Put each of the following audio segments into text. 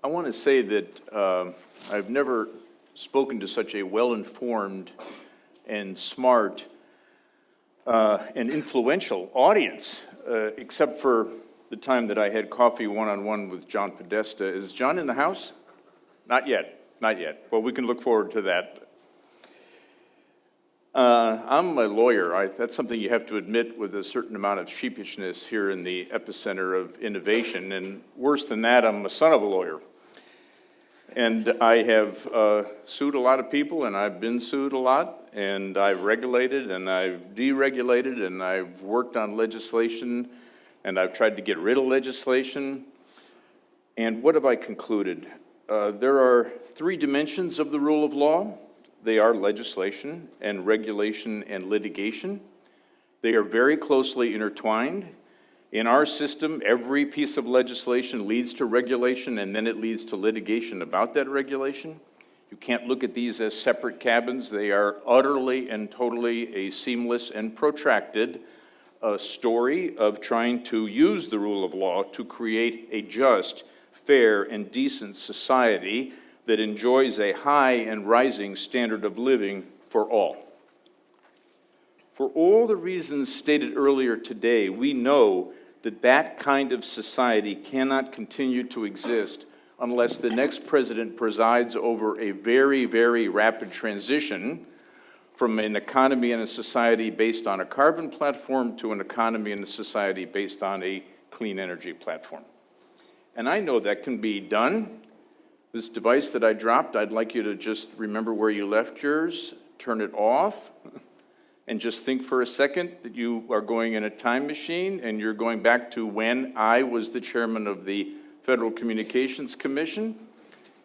I want to say that I've never spoken to such a well-informed and smart and influential audience, except for the time that I had coffee one-on-one with John Podesta. Is John in the house? Not yet, not yet. Well, we can look forward to that. I'm a lawyer. That's something you have to admit with a certain amount of sheepishness here in the epicenter of innovation. And worse than that, I'm a son of a lawyer. And I have sued a lot of people, and I've been sued a lot, and I've regulated, and I've deregulated, and I've worked on legislation, and I've tried to get rid of legislation. And what have I concluded? There are three dimensions of the rule of law. They are legislation and regulation and litigation. They are very closely intertwined. In our system, every piece of legislation leads to regulation, and then it leads to litigation about that regulation. You can't look at these as separate cabins. They are utterly and totally a seamless and protracted story of trying to use the rule of law to create a just, fair, and decent society that enjoys a high and rising standard of living for all. For all the reasons stated earlier today, we know that that kind of society cannot continue to exist unless the next president presides over a very, very rapid transition from an economy and a society based on a carbon platform to an economy and a society based on a clean energy platform. And I know that can be done. This device that I dropped, I'd like you to just remember where you left yours, turn it off, and just think for a second that you are going in a time machine and you're going back to when I was the chairman of the Federal Communications Commission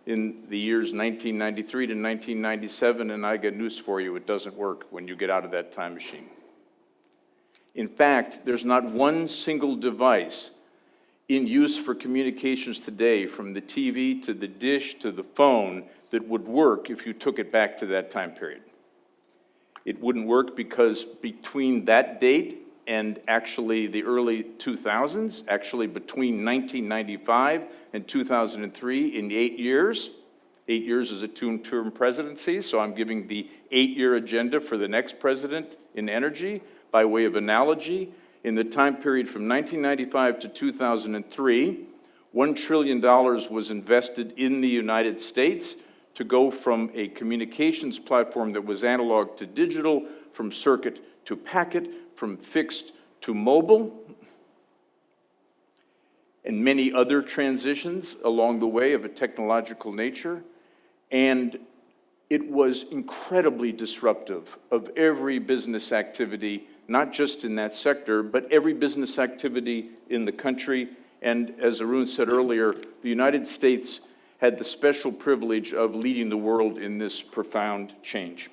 in the years 1993 to 1997, and I got news for you, it doesn't work when you get out of that time machine. In fact, there's not one single device in use for communications today, from the TV to the dish to the phone, that would work if you took it back to that time period. It wouldn't work because between that date and actually the early 2000s, actually between 1995 and 2003, in 8 years is a two-term presidency, so I'm giving the 8-year agenda for the next president in energy by way of analogy. In the time period from 1995 to 2003, $1 trillion was invested in the United States to go from a communications platform that was analog to digital, from circuit to packet, from fixed to mobile, and many other transitions along the way of a technological nature. And it was incredibly disruptive of every business activity, not just in that sector, but every business activity in the country. And as Arun said earlier, the United States had the special privilege of leading the world in this profound change.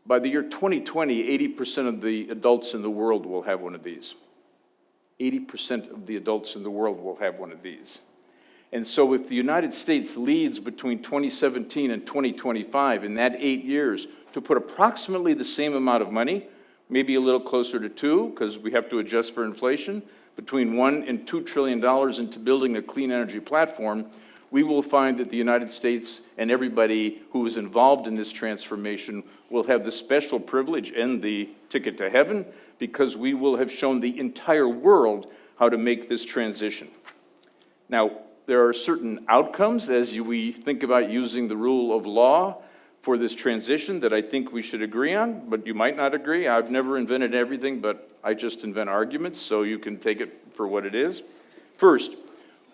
By the year 2020, 80% of the adults in the world will have one of these. 80% of the adults in the world will have one of these. And so if the United States leads between 2017 and 2025, in that 8 years, to put approximately the same amount of money, maybe a little closer to 2, because we have to adjust for inflation, between $1 and $2 trillion into building a clean energy platform, we will find that the United States and everybody who is involved in this transformation will have the special privilege and the ticket to heaven, because we will have shown the entire world how to make this transition. Now, there are certain outcomes as we think about using the rule of law for this transition that I think we should agree on, but you might not agree. I've never invented everything, but I just invent arguments, so you can take it for what it is. First,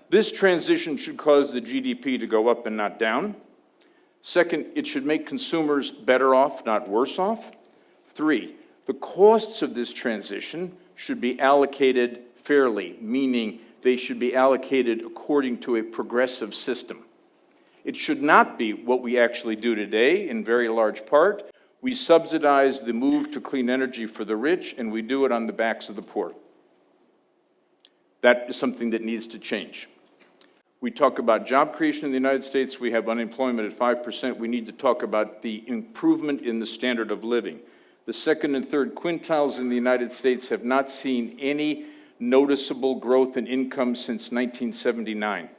this transition should cause the GDP to go up and not down. Second, it should make consumers better off, not worse off. 3, the costs of this transition should be allocated fairly, meaning they should be allocated according to a progressive system. It should not be what we actually do today in very large part. We subsidize the move to clean energy for the rich, and we do it on the backs of the poor. That is something that needs to change. We talk about job creation in the United States. We have unemployment at 5%. We need to talk about the improvement in the standard of living. The second and third quintiles in the United States have not seen any noticeable growth in income since 1979.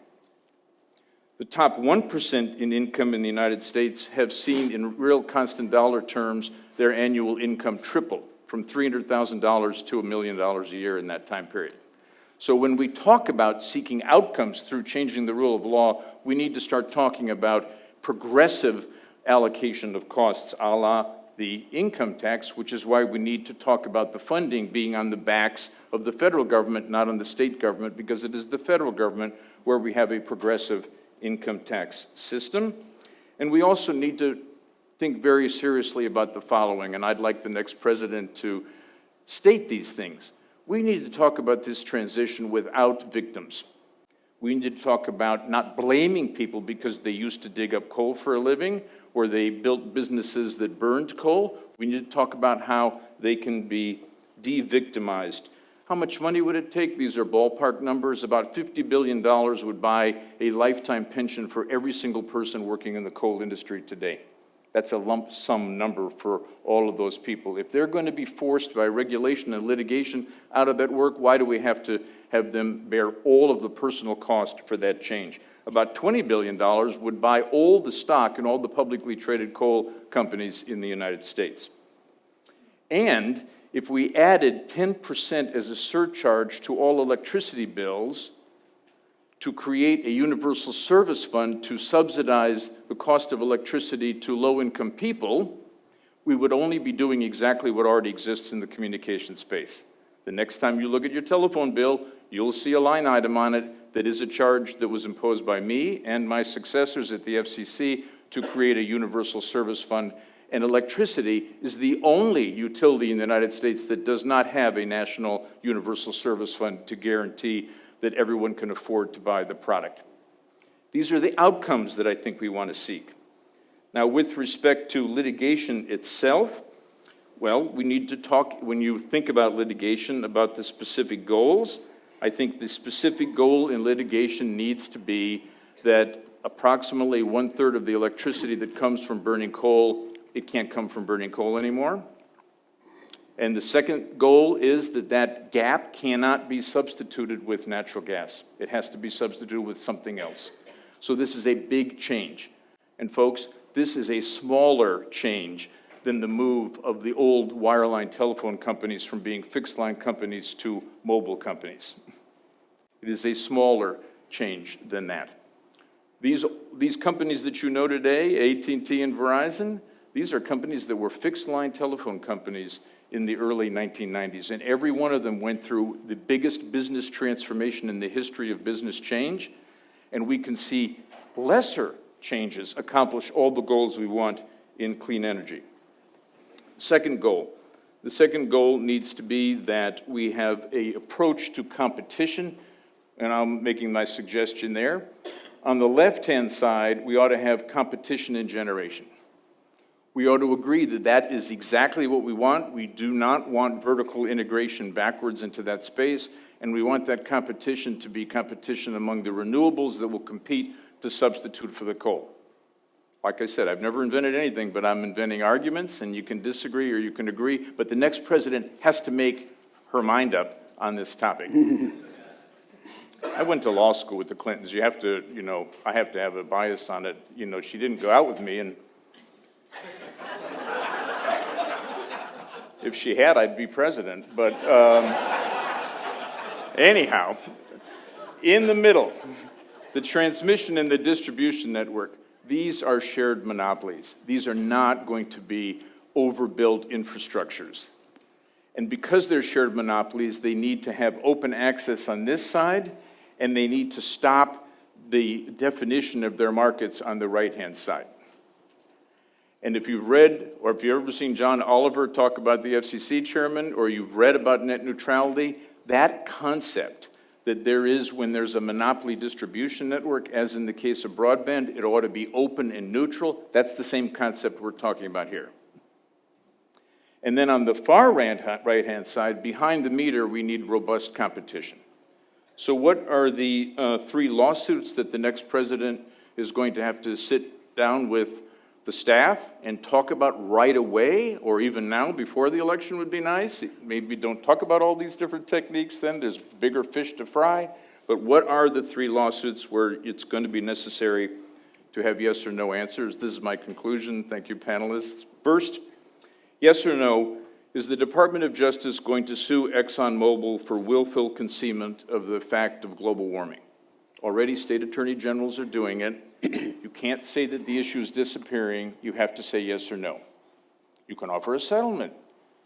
The top 1% in income in the United States have seen, in real constant dollar terms, their annual income triple from $300,000 to $1 million a year in that time period. So when we talk about seeking outcomes through changing the rule of law, we need to start talking about progressive allocation of costs, a la the income tax, which is why we need to talk about the funding being on the backs of the federal government, not on the state government, because it is the federal government where we have a progressive income tax system. And we also need to think very seriously about the following, and I'd like the next president to state these things. We need to talk about this transition without victims. We need to talk about not blaming people because they used to dig up coal for a living or they built businesses that burned coal. We need to talk about how they can be de-victimized. How much money would it take? These are ballpark numbers. About $50 billion would buy a lifetime pension for every single person working in the coal industry today. That's a lump sum number for all of those people. If they're going to be forced by regulation and litigation out of that work, why do we have to have them bear all of the personal cost for that change? About $20 billion would buy all the stock in all the publicly traded coal companies in the United States. And if we added 10% as a surcharge to all electricity bills to create a universal service fund to subsidize the cost of electricity to low-income people, we would only be doing exactly what already exists in the communication space. The next time you look at your telephone bill, you'll see a line item on it that is a charge that was imposed by me and my successors at the FCC to create a universal service fund. And electricity is the only utility in the United States that does not have a national universal service fund to guarantee that everyone can afford to buy the product. These are the outcomes that I think we want to seek. Now, with respect to litigation itself, well, we need to talk, when you think about litigation, about the specific goals. I think the specific goal in litigation needs to be that approximately 1/3 of the electricity that comes from burning coal, it can't come from burning coal anymore. And the second goal is that that gap cannot be substituted with natural gas. It has to be substituted with something else. So this is a big change. And folks, this is a smaller change than the move of the old wireline telephone companies from being fixed-line companies to mobile companies. It is a smaller change than that. These companies that you know today, AT&T and Verizon, these are companies that were fixed-line telephone companies in the early 1990s, and every one of them went through the biggest business transformation in the history of business change, and we can see lesser changes accomplish all the goals we want in clean energy. Second goal. The second goal needs to be that we have an approach to competition, and I'm making my suggestion there. On the left-hand side, we ought to have competition in generation. We ought to agree that that is exactly what we want. We do not want vertical integration backwards into that space, and we want that competition to be competition among the renewables that will compete to substitute for the coal. Like I said, I've never invented anything, but I'm inventing arguments, and you can disagree or you can agree, but the next president has to make her mind up on this topic. I went to law school with the Clintons. You have to, I have to have a bias on it. She didn't go out with me, and if she had, I'd be president. But anyhow, in the middle, the transmission and the distribution network, these are shared monopolies. These are not going to be overbuilt infrastructures. And because they're shared monopolies, they need to have open access on this side, and they need to stop the definition of their markets on the right-hand side. And if you've read, or if you've ever seen John Oliver talk about the FCC chairman, or you've read about net neutrality, that concept that there is when there's a monopoly distribution network, as in the case of broadband, it ought to be open and neutral. That's the same concept we're talking about here. And then on the far right-hand side, behind the meter, we need robust competition. So what are the 3 lawsuits that the next president is going to have to sit down with the staff and talk about right away, or even now before the election would be nice? Maybe don't talk about all these different techniques then. There's bigger fish to fry. But what are the three lawsuits where it's going to be necessary to have yes or no answers? This is my conclusion. Thank you, panelists. First, yes or no, is the Department of Justice going to sue ExxonMobil for willful concealment of the fact of global warming? Already, state attorney generals are doing it. You can't say that the issue is disappearing. You have to say yes or no. You can offer a settlement.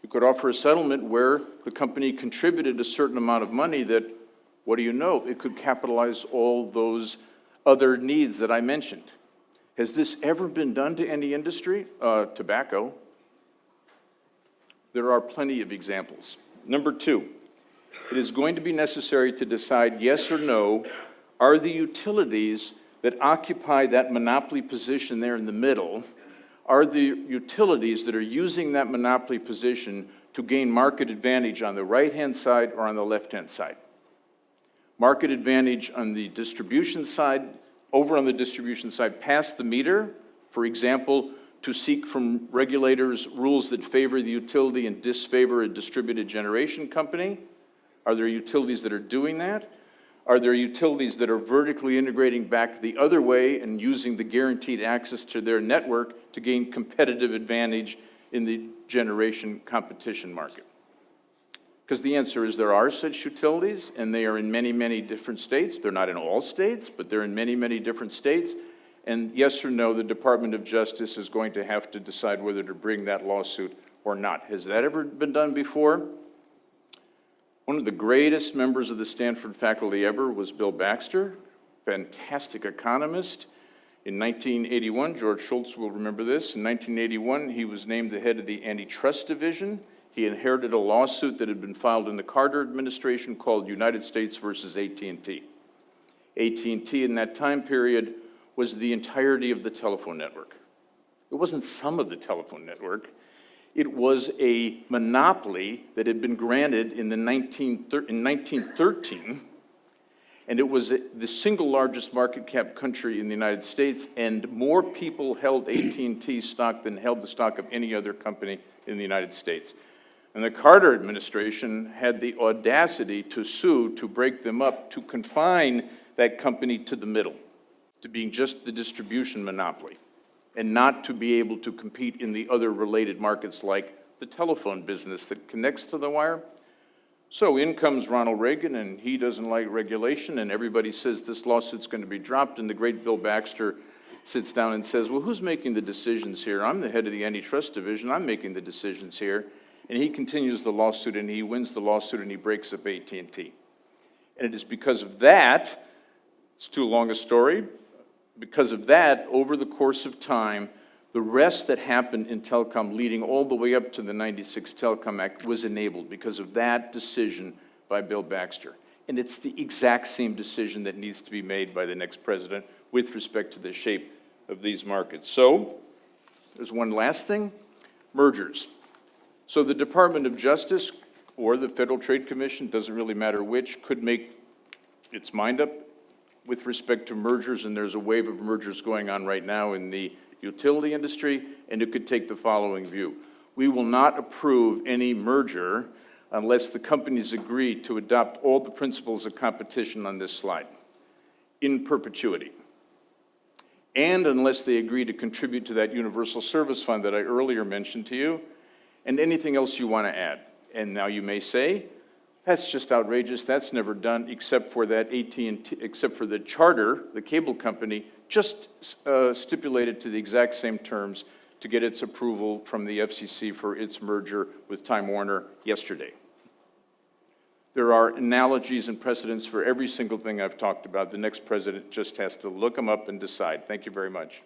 You could offer a settlement where the company contributed a certain amount of money that, what do you know, it could capitalize all those other needs that I mentioned. Has this ever been done to any industry? Tobacco. There are plenty of examples. Number two, it is going to be necessary to decide yes or no, are the utilities that occupy that monopoly position there in the middle, are the utilities that are using that monopoly position to gain market advantage on the right-hand side or on the left-hand side? Market advantage on the distribution side, over on the distribution side, past the meter, for example, to seek from regulators rules that favor the utility and disfavor a distributed generation company? Are there utilities that are doing that? Are there utilities that are vertically integrating back the other way and using the guaranteed access to their network to gain competitive advantage in the generation competition market? Because the answer is there are such utilities, and they are in many, many different states. They're not in all states, but they're in many, many different states. And yes or no, the Department of Justice is going to have to decide whether to bring that lawsuit or not. Has that ever been done before? One of the greatest members of the Stanford faculty ever was Bill Baxter, fantastic economist. In 1981, George Schultz will remember this, in 1981, he was named the head of the antitrust division. He inherited a lawsuit that had been filed in the Carter administration called United States versus AT&T. AT&T in that time period was the entirety of the telephone network. It wasn't some of the telephone network. It was a monopoly that had been granted in 1913, and it was the single largest market cap country in the United States, and more people held AT&T stock than held the stock of any other company in the United States. And the Carter administration had the audacity to sue, to break them up, to confine that company to the middle, to being just the distribution monopoly, and not to be able to compete in the other related markets like the telephone business that connects to the wire. So in comes Ronald Reagan, and he doesn't like regulation, and everybody says this lawsuit's going to be dropped, and the great Bill Baxter sits down and says, well, who's making the decisions here? I'm the head of the antitrust division. I'm making the decisions here. And he continues the lawsuit, and he wins the lawsuit, and he breaks up AT&T. And it is because of that, it's too long a story, because of that, over the course of time, the rest that happened in telecom leading all the way up to the 96 Telecom Act was enabled because of that decision by Bill Baxter. And it's the exact same decision that needs to be made by the next president with respect to the shape of these markets. So, there's one last thing, mergers. So the Department of Justice or the Federal Trade Commission, doesn't really matter which, could make its mind up with respect to mergers, and there's a wave of mergers going on right now in the utility industry, and it could take the following view. We will not approve any merger unless the companies agree to adopt all the principles of competition on this slide, in perpetuity. And unless they agree to contribute to that universal service fund that I earlier mentioned to you, and anything else you want to add. And now you may say, that's just outrageous, that's never done, except for that AT&T, except for the Charter, the cable company, just stipulated to the exact same terms to get its approval from the FCC for its merger with Time Warner yesterday. There are analogies and precedents for every single thing I've talked about. The next president just has to look them up and decide. Thank you very much.